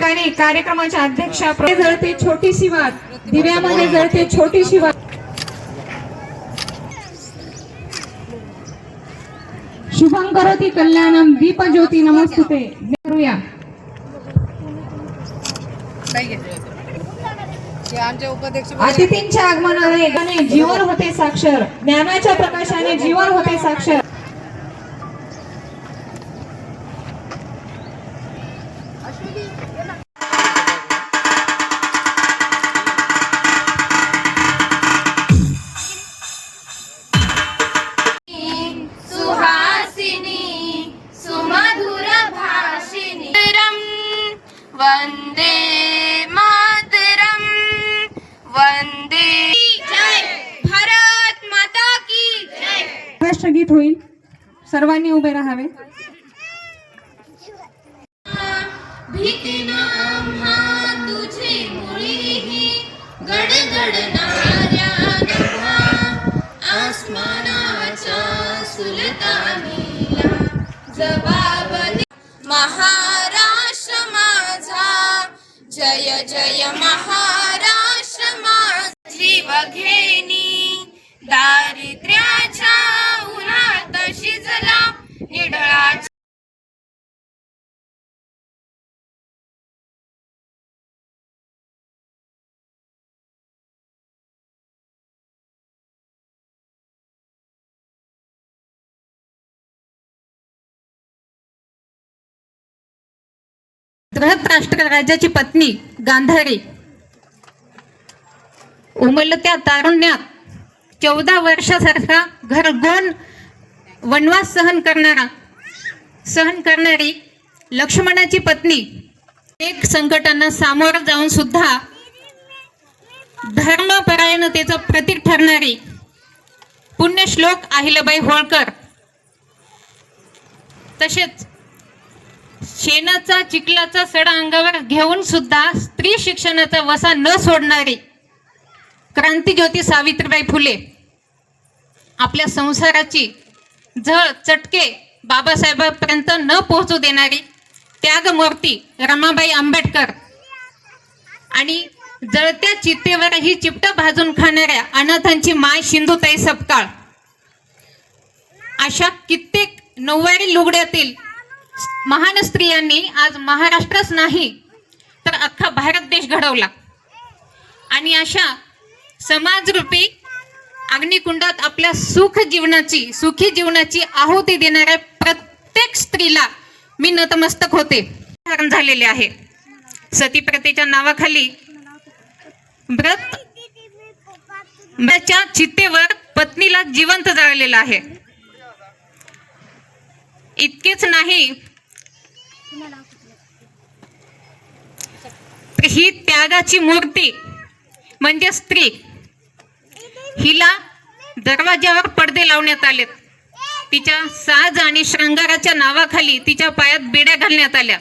ठिकाणी कार्यक्रमाच्या अध्यक्षा जळते छोटीशी वात, दिव्यामध्ये जळते छोटीशी वात. शुभं करोति कल्याणं दीपज्योती नमस्तुते. करूया. अतिथींच्या आगमनाने जीवन होते साक्षर, ज्ञानाच्या प्रकाशाने जीवन होते साक्षर. वंदे मातरम, वंदे जय भारत माता की जय. राष्ट्रगीत होईल, सर्वांनी उभे राहावे. भीती न आम्हा तुझे मुळीही गडगडणाऱ्या नभा, आसमानाच्या सुलतानीला जबाब दे. महाराष्ट्र माझा, जय जय महाराष्ट्र माझा. जीव घेणी दारिद्र्याच्या उन्हात शिजला निढळा. धृतराष्ट्र राजाची पत्नी गांधारी उमलत्या तारुण्यात 14 वर्षासारखा घरगोन वनवास सहन करणारी लक्ष्मणाची पत्नी, एक संकटांना सामोरं जाऊन सुद्धा धर्मपरायणतेचं प्रतीक ठरणारी पुण्यश्लोक अहिल्याबाई होळकर, तसेच शेणाचा चिखलाचा सडा अंगावर घेऊन सुद्धा स्त्री शिक्षणाचा वसा न सोडणारी क्रांतिज्योती सावित्रीबाई फुले, आपल्या संसाराची झळ चटके बाबासाहेबांपर्यंत न पोहोचू देणारी त्यागमूर्ती रमाबाई आंबेडकर आणि जळत्या चितेवरही चिपट भाजून खाणाऱ्या अनाथांची माय सिंधुताई सपकाळ, अशा कित्येक नऊवारी लुगड्यातील महान स्त्रियांनी आज महाराष्ट्रच नाही तर अख्खा भारत देश घडवला. आणि अशा समाजरूपी अग्निकुंडात आपल्या सुखी जीवनाची आहुती देणाऱ्या प्रत्येक स्त्रीला मी नतमस्तक होते. झालेले आहे. सतीप्रथेच्या नावाखाली व्रताच्या चितेवर पत्नीला जिवंत जाळलेलं आहे. इतकेच नाही, ही त्यागाची मूर्ती म्हणजे स्त्री, हिला दरवाज्यावर पडदे लावण्यात आलेत. तिच्या साज आणि श्रंगाराच्या नावाखाली तिच्या पायात बेड्या घालण्यात आल्या.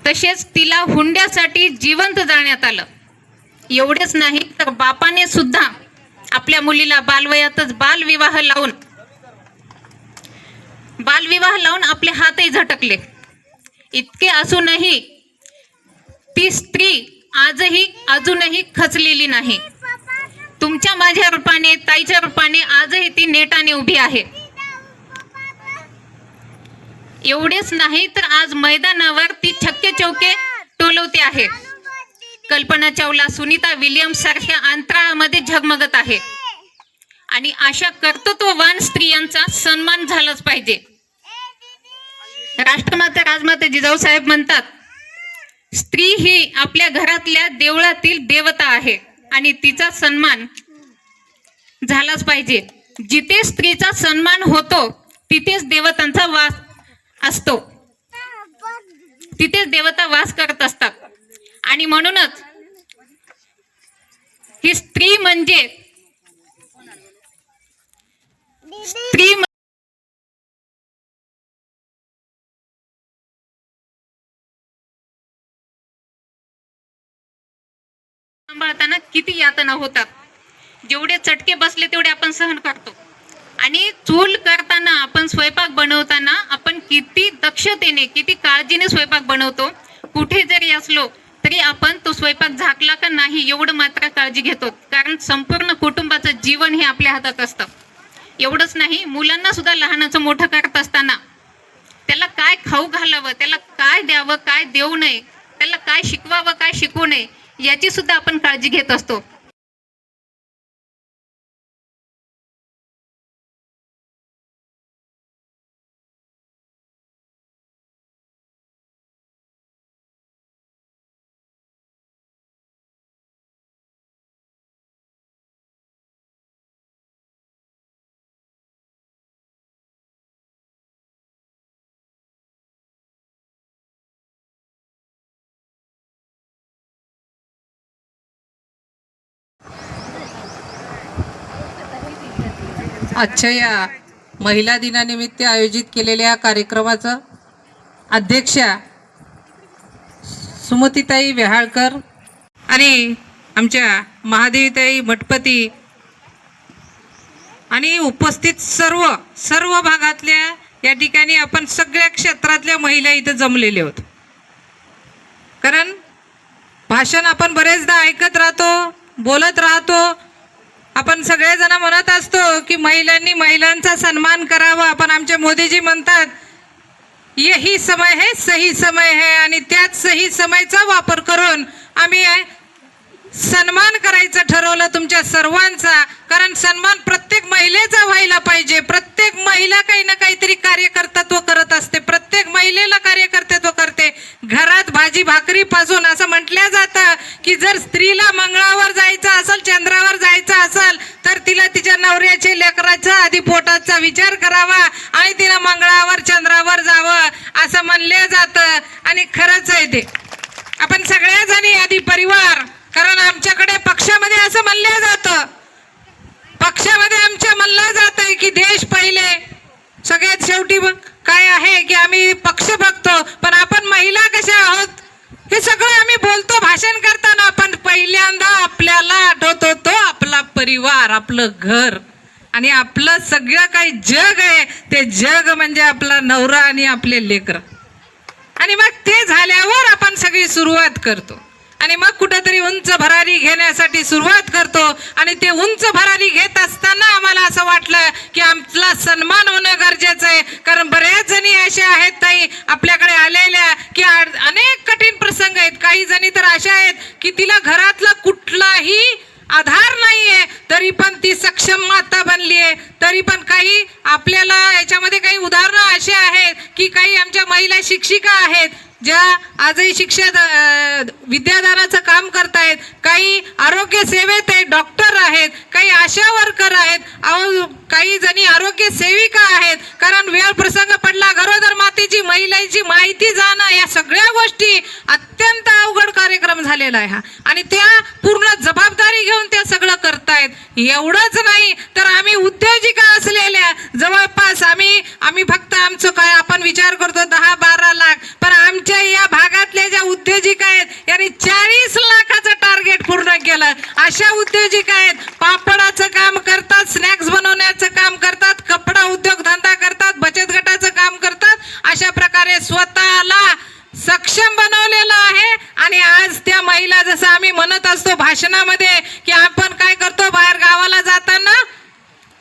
तसेच तिला हुंड्यासाठी जिवंत जाळण्यात आलं. एवढेच नाही तर बापाने सुद्धा आपल्या मुलीला बालवयातच बालविवाह लावून आपले हातही झटकले. इतके असूनही ती स्त्री अजूनही खचलेली नाही. तुमच्या माझ्या रूपाने, ताईच्या रूपाने आजही ती नेटाने उभी आहे. एवढेच नाही तर आज मैदानावर ती छक्के चौके टोलवते आहे. कल्पना चावला, सुनीता विलियम्स सारख्या अंतराळामध्ये झगमगत आहे. आणि अशा कर्तृत्ववान स्त्रियांचा सन्मान झालाच पाहिजे. राष्ट्रमाता राजमाता जिजाऊ साहेब म्हणतात, स्त्री ही आपल्या घरातल्या देवळातील देवता आहे आणि तिचा सन्मान झालाच पाहिजे. जिथे स्त्रीचा सन्मान होतो तिथेच देवतांचा वास असतो, तिथेच देवता वास करत असतात. आणि म्हणूनच ही स्त्री म्हणजे सांभाळताना किती यातना होतात. जेवढे चटके बसले तेवढे आपण सहन करतो. आणि चूल करताना, आपण स्वयंपाक बनवताना आपण किती दक्षतेने, किती काळजीने स्वयंपाक बनवतो. कुठे जरी असलो तरी आपण तो स्वयंपाक झाकला का नाही एवढं मात्र काळजी घेतो, कारण संपूर्ण कुटुंबाचं जीवन हे आपल्या हातात असतं. एवढंच नाही, मुलांना सुद्धा लहानाचं मोठं करत असताना त्याला काय खाऊ घालावं, त्याला काय द्यावं, काय देऊ नये, त्याला काय शिकवावं, काय शिकवू नये, याची सुद्धा आपण काळजी घेत असतो. आजच्या या महिला दिनानिमित्त आयोजित केलेल्या कार्यक्रमाचं अध्यक्षा सुमतीताई वेहाळकर आणि आमच्या महादेवीताई मठपती आणि उपस्थित सर्व भागातल्या या ठिकाणी आपण सगळ्या क्षेत्रातल्या महिला इथं जमलेले आहोत. कारण भाषण आपण बरेचदा ऐकत राहतो, बोलत राहतो. आपण सगळेजण म्हणत असतो की महिलांनी महिलांचा सन्मान करावा, पण आमचे मोदीजी म्हणतात यही समय है, सही समय है, आणि त्याच सही समयचा वापर करून आम्ही सन्मान करायचं ठरवलं तुमच्या सर्वांचा. कारण सन्मान प्रत्येक महिलेचा व्हायला पाहिजे. प्रत्येक महिला काही ना काहीतरी कार्यकर्तृत्व करत असते, प्रत्येक महिलेला कार्यकर्तृत्व करते. घरात भाजी भाकरी पासून असं म्हटलं जातं की जर स्त्रीला मंगळावर जायचं असेल, चंद्रावर जायचं असेल, तर तिला तिच्या नवऱ्याच्या लेकराचा आधी पोटाचा विचार करावा आणि तिला मंगळावर चंद्रावर जावं असं म्हणलं जातं. आणि खरंच आहे ते. आपण सगळ्या जणी आधी परिवार, कारण आमच्याकडे पक्षामध्ये असं म्हणलं जातं, पक्षामध्ये आमच्या म्हणलं जात आहे की देश पहिले. सगळ्यात शेवटी काय आहे की आम्ही पक्ष बघतो, पण आपण महिला कशा आहोत हे सगळं आम्ही बोलतो भाषण करताना. पण पहिल्यांदा आपल्याला आठवतो तो आपला परिवार, आपलं घर आणि आपलं सगळं काही जग आहे. ते जग म्हणजे आपला नवरा आणि आपले लेकरं. आणि मग ते झाल्यावर आपण सगळी सुरुवात करतो आणि मग कुठेतरी उंच भरारी घेण्यासाठी सुरुवात करतो. आणि ते उंच भरारी घेत असताना आम्हाला असं वाटलं की आमचा सन्मान होणं गरजेचं आहे. कारण बऱ्याच जणी अशा आहेत ताई आपल्याकडे आलेल्या की अनेक कठीण प्रसंग आहेत. काही जणी तर अशा आहेत की तिला घरातला कुठलाही आधार नाहीये, तरी पण ती सक्षम माता बनली आहे. तरी पण काही आपल्याला याच्यामध्ये काही उदाहरणं अशी आहेत की काही आमच्या महिला शिक्षिका आहेत ज्या आजही विद्यादानाचं काम करतायत, काही आरोग्य सेवेत आहेत, डॉक्टर आहेत, काही आशा वर्कर आहेत, काही जणी आरोग्य सेविका आहेत. कारण वेळ प्रसंग पडला, गरोदर मातेची महिलांची माहिती जाणं, या सगळ्या गोष्टी अत्यंत अवघड कार्यक्रम झालेला आहे हा. आणि त्या पूर्ण जबाबदारी घेऊन त्या सगळं करतायत. एवढंच नाही तर आम्ही उद्योजिका असलेल्या जवळपास आम्ही फक्त आमचं काय आपण विचार करतो 10-12 लाख, पण आमच्या या भागातल्या ज्या उद्योजिका आहेत यांनी 40 लाखाचं टार्गेट पूर्ण केलं. अशा उद्योजिका आहेत, पापडाचं काम करतात, स्नॅक्स बनवण्याचं काम करतात, कपडा उद्योगधंदा करतात, बचत गटाचं काम करतात. अशा प्रकारे स्वतःला सक्षम बनवलेलं आहे. आणि आज त्या महिला, जसं आम्ही म्हणत असतो भाषणामध्ये की आपण काय करतो, बाहेर गावाला जाताना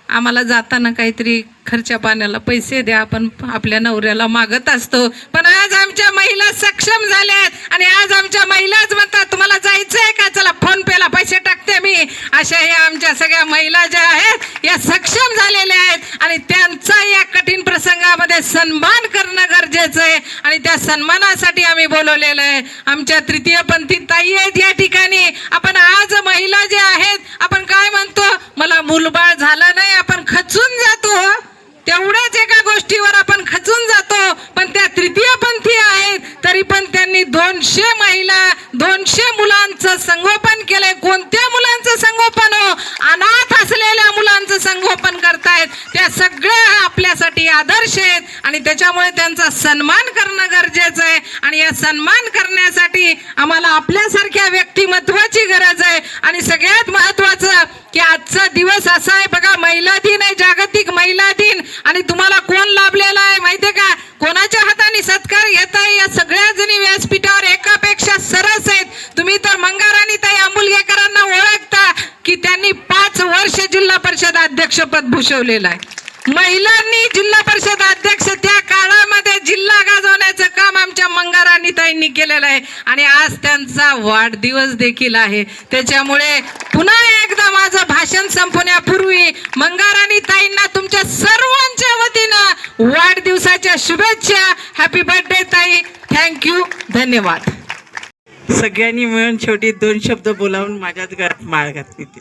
आम्हाला जाताना काहीतरी खर्चा पाण्याला पैसे द्या, आपण आपल्या नवऱ्याला मागत असतो. पण आज आमच्या महिला सक्षम झाल्यात आणि आज आमच्या महिलाच म्हणतात तुम्हाला जायचंय का, चला फोन पेला पैसे टाकते मी. अशा या आमच्या सगळ्या महिला ज्या आहेत या सक्षम झालेल्या आहेत आणि त्यांचा या कठीण प्रसंगामध्ये सन्मान करणं गरजेचं आहे. आणि त्या सन्मानासाठी आम्ही बोलवलेलं आहे. आमच्या तृतीयपंथी ताई आहेत या ठिकाणी. आपण आज महिला ज्या आहेत, आपण काय म्हणतो, मला मूलबाळ झालं नाही, आपण खचून जातो. तेवढ्याच एका गोष्टीवर आपण खचून जातो. पण त्या तृतीयपंथी आहेत तरी पण त्यांनी 200 महिला 200 मुलांचं संगोपन केलंय. कोणत्या मुलांचं संगोपन हो? अनाथ असलेल्या मुलांचं संगोपन करतायत. त्या सगळ्या आपल्यासाठी आदर्श आहेत आणि त्याच्यामुळे त्यांचा सन्मान करणं गरजेचं आहे. आणि या सन्मान करण्यासाठी आम्हाला आपल्यासारख्या व्यक्तिमत्वाची गरज आहे. आणि सगळ्यात महत्वाचं की आजचा दिवस असा आहे बघा, महिला दिन आहे, जागतिक महिला दिन. आणि तुम्हाला कोण लाभलेला आहे माहितीये का? कोणाच्या हाताने सत्कार घेताय? या सगळ्या जणी व्यासपीठावर एकापेक्षा सरस आहेत. तुम्ही तर मंगाराणीताई आंबुलगेकरांना ओळखता की त्यांनी 5 वर्ष जिल्हा परिषद अध्यक्षपद भूषवलेलं आहे. महिलांनी जिल्हा परिषद अध्यक्ष त्या काळामध्ये जिल्हा गाजवण्याचं काम आमच्या मंगाराणीताईंनी केलेलं आहे. आणि आज त्यांचा वाढदिवस देखील आहे. त्याच्यामुळे पुन्हा एकदा माझं भाषण संपवण्यापूर्वी मंगाराणीताईंना तुमच्या सर्वांच्या वतीनं वाढदिवसाच्या शुभेच्छा. हॅपी बर्थडे ताई. थँक्यू. धन्यवाद. सगळ्यांनी मिळून शेवटी 2 शब्द बोलावून माझ्याच घरात माळ घातली ती.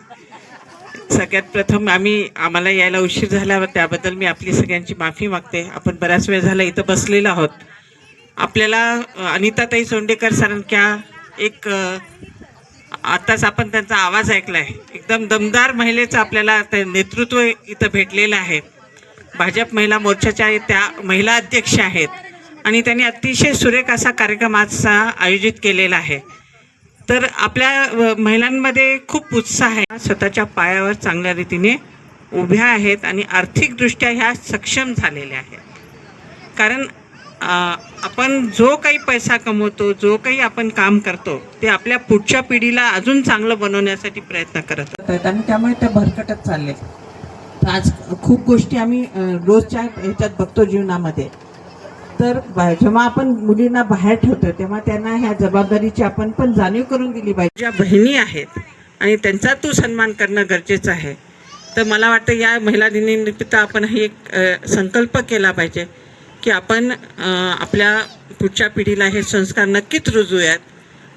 सगळ्यात प्रथम आम्हाला यायला उशीर झाला, त्याबद्दल मी आपली सगळ्यांची माफी मागते. आपण बराच वेळ झाला इथं बसलेलो आहोत. आपल्याला अनिताताई सोंडेकर सारख्या एक आताच आपण त्यांचा आवाज ऐकलाय, एकदम दमदार महिलेचं आपल्याला नेतृत्व इथं भेटलेलं आहे. भाजप महिला मोर्चाच्या त्या महिला अध्यक्ष आहेत आणि त्यांनी अतिशय सुरेख असा कार्यक्रम आजचा आयोजित केलेला आहे. तर आपल्या महिलांमध्ये खूप उत्साह आहे, स्वतःच्या पायावर चांगल्या रीतीने उभ्या आहेत आणि आर्थिकदृष्ट्या ह्या सक्षम झालेल्या आहेत. कारण आपण जो काही पैसा कमवतो, जो काही आपण काम करतो, ते आपल्या पुढच्या पिढीला अजून चांगलं बनवण्यासाठी प्रयत्न करत आहेत आणि त्यामुळे ते भरकटत चालले. आज खूप गोष्टी आम्ही रोजच्या ह्याच्यात बघतो जीवनामध्ये. तर जेव्हा आपण मुलींना बाहेर ठेवतो तेव्हा त्यांना ह्या जबाबदारीची आपण पण जाणीव करून दिली पाहिजे. ज्या बहिणी आहेत आणि त्यांचा तू सन्मान करणं गरजेचं आहे. तर मला वाटतं या महिला दिनानिमित्त आपण हे एक संकल्प केला पाहिजे की आपण आपल्या पुढच्या पिढीला हे संस्कार नक्कीच रुजवूयात.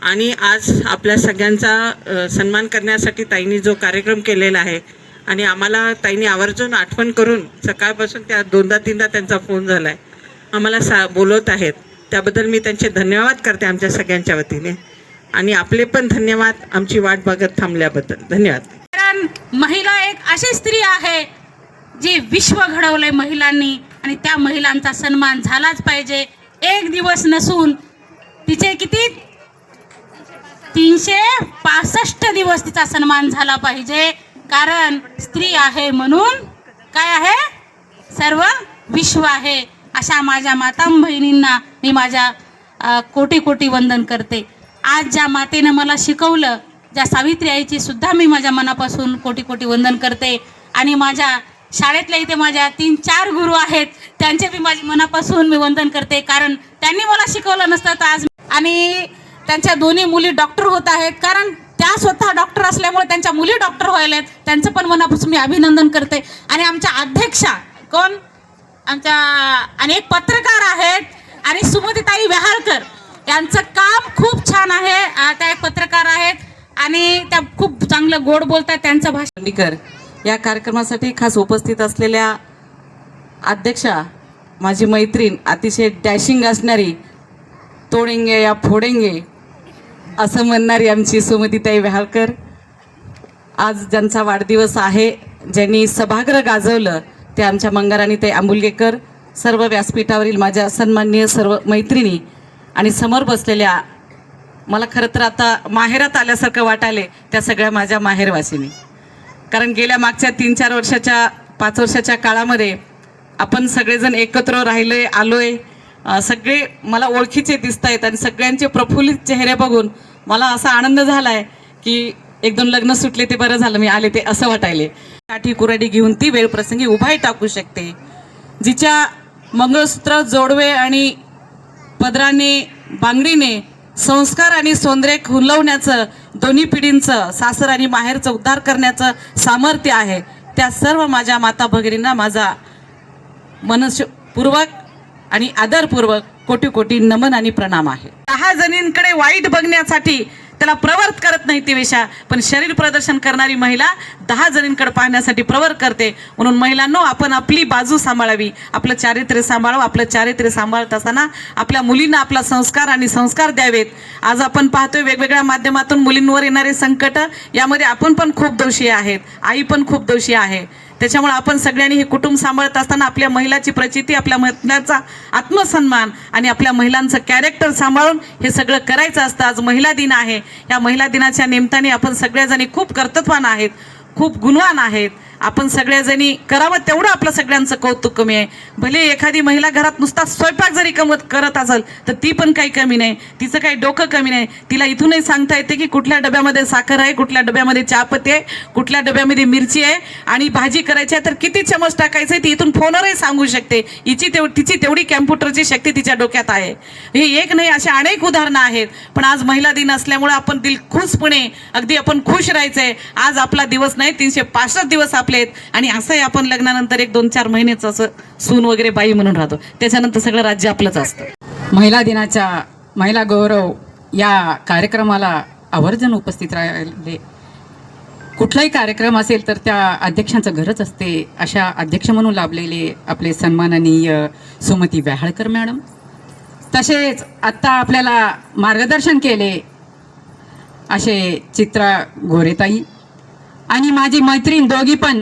आणि आज आपल्या सगळ्यांचा सन्मान करण्यासाठी ताईंनी जो कार्यक्रम केलेला आहे आणि आम्हाला ताईंनी आवर्जून आठवण करून सकाळपासून त्या 2दा-3दा त्यांचा फोन झाला आहे, आम्हाला बोलवत आहेत, त्याबद्दल मी त्यांचे धन्यवाद करते आमच्या सगळ्यांच्या वतीने. आणि आपले पण धन्यवाद आमची वाट बघत थांबल्याबद्दल. धन्यवाद. कारण महिला एक अशी स्त्री आहे जी विश्व घडवलंय महिलांनी आणि त्या महिलांचा सन्मान झालाच पाहिजे. एक दिवस नसून तिचे किती 365 दिवस तिचा सन्मान झाला पाहिजे. कारण स्त्री आहे म्हणून काय आहे, सर्व विश्व आहे. अशा माझ्या माता बहिणींना मी माझ्या कोटी कोटी वंदन करते. आज ज्या मातेनं मला शिकवलं, ज्या सावित्री आईची सुद्धा मी माझ्या मनापासून कोटी कोटी वंदन करते. आणि माझ्या शाळेतल्या इथे माझ्या 3-4 गुरु आहेत, त्यांचे मी माझ्या मनापासून मी वंदन करते. कारण त्यांनी मला शिकवलं नसतं तर आज. आणि त्यांच्या दोन्ही मुली डॉक्टर होत आहेत, कारण त्या स्वतः डॉक्टर असल्यामुळे त्यांच्या मुली डॉक्टर व्हायलेत. त्यांचं पण मनापासून मी अभिनंदन करते. आणि आमच्या अध्यक्षा कोण, आमच्या अनेक पत्रकार आहेत आणि सुमतीताई वेहाळकर, यांचं काम खूप छान आहे. त्या एक पत्रकार आहेत आणि त्या खूप चांगलं गोड बोलतात. त्यांचं भाषण या कार्यक्रमासाठी खास उपस्थित असलेल्या अध्यक्षा, माझी मैत्रीण, अतिशय डॅशिंग असणारी, तोडेंगे या फोडेंगे असं म्हणणारी आमची सुमतीताई वेहाळकर, आज ज्यांचा वाढदिवस आहे, ज्यांनी सभागृह गाजवलं, ते आमच्या मंगाराणीताई आंबुलगेकर, सर्व व्यासपीठावरील माझ्या सन्माननीय सर्व मैत्रिणी आणि समोर बसलेल्या, मला खरं तर आता माहेरात आल्यासारखं वाटाले त्या सगळ्या माझ्या माहेरवासिनी. कारण गेल्या मागच्या 3-4 वर्षाच्या 5 वर्षाच्या काळामध्ये आपण सगळेजण एकत्र राहिलोय, आलोय, सगळे मला ओळखीचे दिसत आहेत आणि सगळ्यांचे प्रफुल्लित चेहरे बघून मला असा आनंद झाला आहे की 1-2 लग्न सुटले ते बरं झालं मी आले ते असं वाटायले. काठी कुऱ्हाडी घेऊन ती वेळ प्रसंगी उभाही टाकू शकते, जिच्या मंगळसूत्र, जोडवे आणि पदराने, बांगडीने संस्कार आणि सौंदर्य खुलवण्याचं, दोन्ही पिढींचं, सासर आणि माहेरचं उद्धार करण्याचं सामर्थ्य आहे. त्या सर्व माझ्या माता भगिनींना माझा मनपूर्वक आणि आदरपूर्वक कोटी कोटी नमन आणि प्रणाम आहे. 10 जणींकडे वाईट बघण्यासाठी त्याला प्रवृत्त करत नाही ती वेशा, पण शरीर प्रदर्शन करणारी महिला 10 जणींकडे पाहण्यासाठी प्रवृत्त करते. म्हणून महिलांनो, आपण आपली बाजू सांभाळावी, आपलं चारित्र्य सांभाळावं. आपलं चारित्र्य सांभाळत असताना आपल्या मुलींना आपला संस्कार आणि संस्कार द्यावेत. आज आपण पाहतोय वेगवेगळ्या माध्यमातून मुलींवर येणारे संकट, यामध्ये आपण पण खूप दोषी आहेत, आई पण खूप दोषी आहे. त्याच्यामुळे आपण सगळ्यांनी हे कुटुंब सांभाळत असताना आपल्या महिलाची प्रचिती, आपल्या महिलांचा आत्मसन्मान आणि आपल्या महिलांचं कॅरेक्टर सांभाळून हे सगळं करायचं असतं. आज महिला दिन आहे. या महिला दिनाच्या निमित्ताने आपण सगळ्याजणी खूप कर्तव्यवान आहेत, खूप गुणवान आहेत. आपण सगळ्याजणी करावं तेवढं आपलं सगळ्यांचं कौतुक कमी आहे. भले एखादी महिला घरात नुसता स्वयंपाक जरी करत असेल तर ती पण काही कमी नाही, तिचं काही डोकं कमी नाही. तिला इथूनही सांगता येते की कुठल्या डब्यामध्ये साखर आहे, कुठल्या डब्यामध्ये चहापत्ती आहे, कुठल्या डब्यामध्ये मिरची आहे, आणि भाजी करायची आहे तर किती चमच टाकायचं आहे ती इथून फोनवरही सांगू शकते. तिची तेवढी कॅम्प्युटरची शक्ती तिच्या डोक्यात आहे. हे एक नाही, असे अनेक उदाहरणं आहेत. पण आज महिला दिन असल्यामुळे आपण दिलखुशपणे अगदी आपण खुश राहायचंय. आज आपला दिवस नाही, 365 दिवस आणि असंही आपण लग्नानंतर 1-2-4 महिनेच असं सून वगैरे बाई म्हणून राहतो. त्याच्यानंतर सगळं राज्य आपलंच असतं. महिला दिनाच्या महिला गौरव या कार्यक्रमाला आवर्जून उपस्थित राहिले. कुठलाही कार्यक्रम असेल तर त्या अध्यक्षांचं घरच असते. अशा अध्यक्ष म्हणून लाभलेले आपले सन्माननीय सुमती व्याहाळकर मॅडम, तसेच आत्ता आपल्याला मार्गदर्शन केले असे चित्रा गोरेताई आणि माझी मैत्रीण, दोघी पण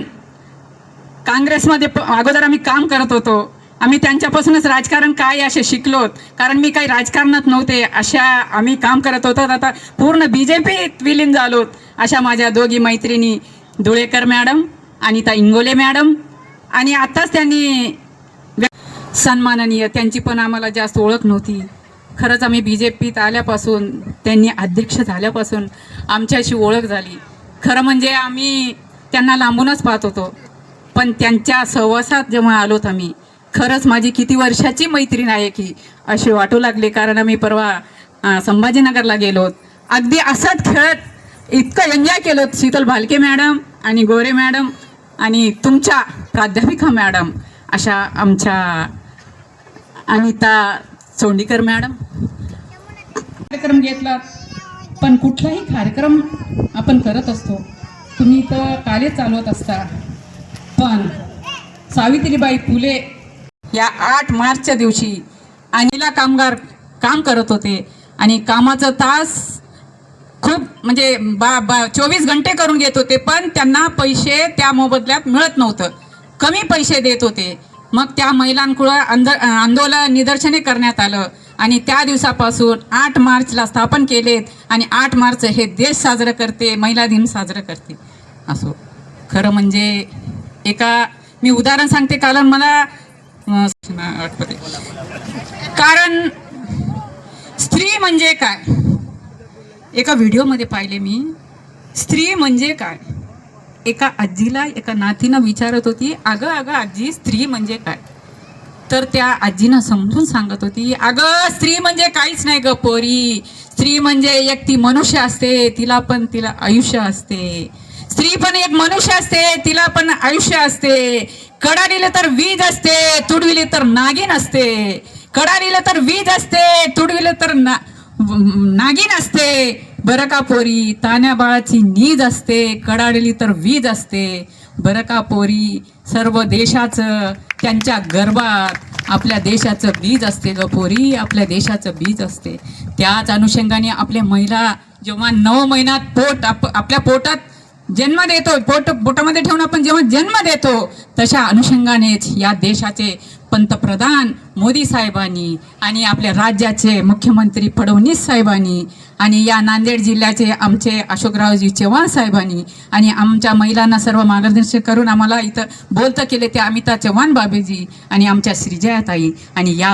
काँग्रेसमध्ये अगोदर आम्ही काम करत होतो. आम्ही त्यांच्यापासूनच राजकारण काय असे शिकलोत, कारण मी काही राजकारणात नव्हते. अशा आम्ही काम करत होतो. आता पूर्ण BJPत विलीन झालोत. अशा माझ्या दोघी मैत्रिणी धुळेकर मॅडम, अनिता इंगोले मॅडम, आणि आत्ताच त्यांनी सन्माननीय, त्यांची पण आम्हाला जास्त ओळख नव्हती. खरंच आम्ही BJPत आल्यापासून, त्यांनी अध्यक्ष झाल्यापासून आमच्याशी ओळख झाली. खरं म्हणजे आम्ही त्यांना लांबूनच पाहत होतो, पण त्यांच्या सहवासात जेव्हा आलोत आम्ही, खरंच माझी किती वर्षाची मैत्रीण आहे की असे वाटू लागले. कारण आम्ही परवा संभाजीनगरला गेलोत, अगदी असंच खेळत इतकं एन्जॉय केलं. शीतल भालके मॅडम आणि गोरे मॅडम आणि तुमच्या प्राध्यापिका मॅडम, अशा आमच्या अनिता सोंडीकर मॅडम. कार्यक्रम घेतला, पण कुठलाही कार्यक्रम आपण करत असतो, तुम्ही तर काले चालवत असता, पण सावित्रीबाई फुले या 8 मार्चच्या दिवशी अनिला कामगार काम करत होते आणि कामाचं तास खूप म्हणजे 24 घंटे करून घेत होते, पण त्यांना पैसे त्या मोबदल्यात मिळत नव्हतं, कमी पैसे देत होते. मग त्या महिलांकडं आंदोलन निदर्शने करण्यात आलं आणि त्या दिवसापासून 8 मार्चला स्थापन केलेत आणि 8 मार्च हे देश साजरं करते, महिला दिन साजरं करते. असो, खरं म्हणजे मी उदाहरण सांगते, कारण मला आठवते. कारण स्त्री म्हणजे काय, एका व्हिडिओमध्ये पाहिले मी, स्त्री म्हणजे काय. एका आजीला एका नातीनं विचारत होती, अगं आजी, स्त्री म्हणजे काय. तर त्या आजीनं समजून सांगत होती, अगं स्त्री म्हणजे काहीच नाही ग पोरी, स्त्री म्हणजे एक ती मनुष्य असते, तिला आयुष्य असते. स्त्री पण एक मनुष्य असते, तिला पण आयुष्य असते. कडाडीले तर वीज असते, तुडविले तर नागिन असते. कडाडीले तर वीज असते, तुडविले तर नागिन असते. बरं का पोरी, तान्या बाळाची नीज असते, कडाडली तर वीज असते. बरं का पोरी, सर्व देशाचं त्यांच्या गर्भात आपल्या देशाचं बीज असते ग पोरी, आपल्या देशाचं बीज असते. त्याच अनुषंगाने आपल्या महिला जेव्हा 9 महिन्यात आपल्या पोटात जन्म देतो, पोटामध्ये ठेवून आपण जेव्हा जन्म देतो, तशा अनुषंगानेच या देशाचे पंतप्रधान मोदी साहेबांनी आणि आपल्या राज्याचे मुख्यमंत्री फडणवीस साहेबांनी आणि या नांदेड जिल्ह्याचे आमचे अशोकरावजी चव्हाण साहेबांनी आणि आमच्या महिलांना सर्व मार्गदर्शन करून आम्हाला इथं बोलतं केले ते अमिता चव्हाण बाबेजी आणि आमच्या श्रीजयाताई आणि या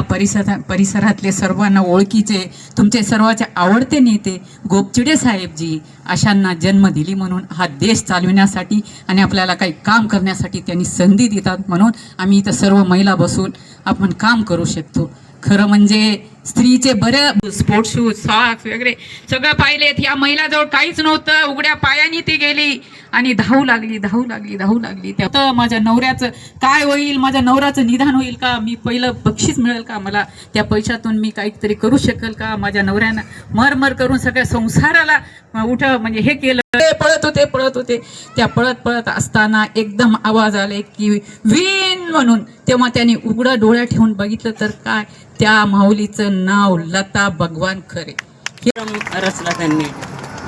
परिसरातले सर्वांना ओळखीचे तुमचे सर्वांचे आवडते नेते गोपचिडे साहेबजी, अशांना जन्म दिली म्हणून हा देश चालविण्यासाठी आणि आपल्याला काही काम करण्यासाठी त्यांनी संधी देतात, म्हणून आम्ही इथं सर्व महिला बसून आपण काम करू शकतो. खरं म्हणजे स्त्रीचे बरं स्पोर्ट्स शूज सॉक्स वगैरे सगळं पाहिलेत. या महिलाजवळ काहीच नव्हतं, उघड्या पायाने ती गेली आणि धावू लागली. त्यात माझ्या नवऱ्याचं काय होईल, माझ्या नवऱ्याचं निदान होईल का, मी पहिलं बक्षीस मिळेल का, मला त्या पैशातून मी काहीतरी करू शकेल का, माझ्या नवऱ्यानं मर करून सगळ्या संसाराला म्हणजे हे केलं. पळत होते. त्या पळत असताना एकदम आवाज आले की विन म्हणून. तेव्हा त्यांनी उघडं डोळ्या ठेवून बघितलं तर काय, त्या माऊलीचं नाव लता भगवान खरे रचला त्यांनी.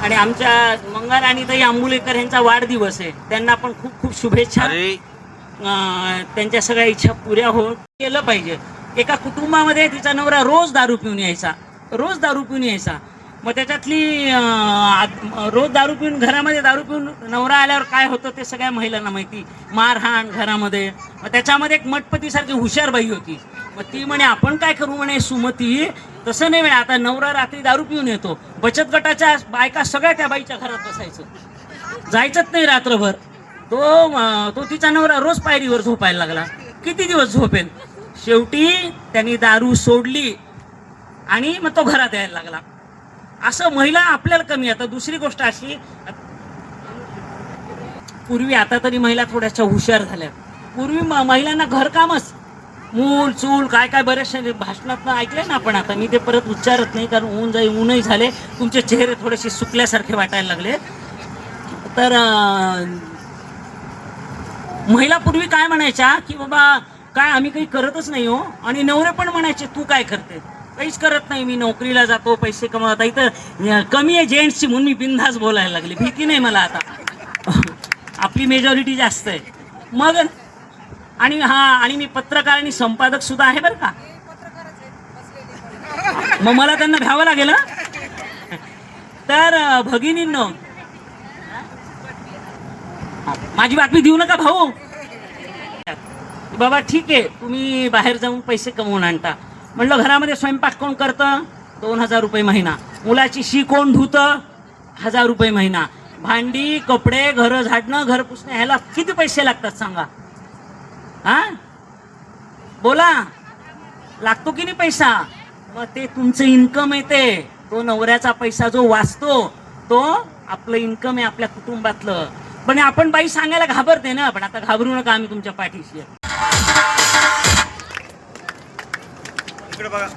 आणि आमच्या मंगाराणीताई आंबुलेकर यांचा वाढदिवस आहे, त्यांना पण खूप खूप शुभेच्छा. त्यांच्या सगळ्या इच्छा पुऱ्या होत केलं पाहिजे. एका कुटुंबामध्ये तिचा नवरा रोज दारू पिऊन यायचा. मग त्याच्यातली रोज दारू पिऊन घरामध्ये दारू पिऊन नवरा आल्यावर काय होतं ते सगळ्या महिलांना माहिती. मारहाण घरामध्ये. मग त्याच्यामध्ये एक मटपतीसारखी हुशार बाई होती. मग ती म्हणे आपण काय करू म्हणे सुमती, तसं नाही म्हणे, आता नवरा रात्री दारू पिऊन येतो, बचत गटाच्या बायका सगळ्या त्या बाईच्या घरात बसायचं, जायचंच नाही रात्रभर. तो तिचा नवरा रोज पायरीवर झोपायला लागला. किती दिवस झोपेल. शेवटी त्यांनी दारू सोडली आणि मग तो घरात यायला लागला. असं महिला आपल्याला कमी. आता दुसरी गोष्ट अशी, पूर्वी, आता तरी महिला थोड्याशा हुशार झाल्या. पूर्वी महिलांना घरकामच, मूल चूल काय काय बऱ्याचशा भाषणात ऐकले ना आपण. आता मी ते परत उच्चारत नाही कारण ऊनही झाले, तुमचे चेहरे थोडेसे सुकल्यासारखे वाटायला लागले. तर महिला पूर्वी काय म्हणायच्या की बाबा काय आम्ही काही करतच नाही हो. आणि नवरे पण म्हणायचे तू काय करते, काहीच करत नाही, मी नोकरीला जातो, पैसे कमवता. इथं कमी आहे जेंट्सची म्हणून मी बिनधास्त बोलायला लागले, भीती नाही मला आता. आपली मेजॉरिटी जास्त आहे. मग आणि मी पत्रकार आणि संपादक सुद्धा आहे बरं का. मग मला त्यांना भ्यावं लागेल. तर भगिनींनो, माझी बातमी देऊ नका भाऊ. बाबा ठीक आहे, तुम्ही बाहेर जाऊन पैसे कमवून आणता. म्हणलं घरामध्ये स्वयंपाक कोण करतं, 2000 रुपये महिना. मुलाची शी कोण धुतं, 1000 रुपये महिना. भांडी कपडे घर झाडणं घर पुसणं ह्याला किती पैसे लागतात सांगा. बोला, लागतो की नाही पैसा. मग ते तुमचं इन्कम येते. तो नवऱ्याचा पैसा जो वाचतो तो आपलं इन्कम आहे आपल्या कुटुंबातलं. पण आपण बाई सांगायला घाबरते ना. पण आता घाबरू नका, आम्ही तुमच्या पाठीशी आहे. इकडे बघा.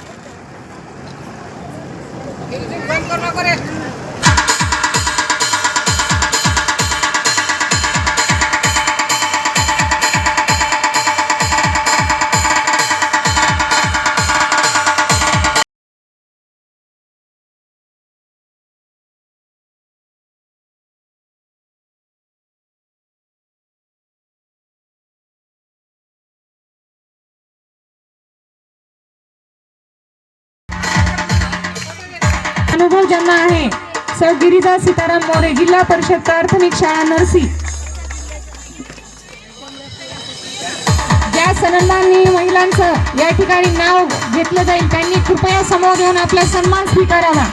अनुभव ज्यांना आहे, सर गिरिजा सीताराम मोरे, जिल्हा परिषद प्राथमिक शाळा नरसी. ज्या सन्माननीय महिलांचं या ठिकाणी नाव घेतलं जाईल त्यांनी कृपया समोर येऊन आपला सन्मान स्वीकारावा.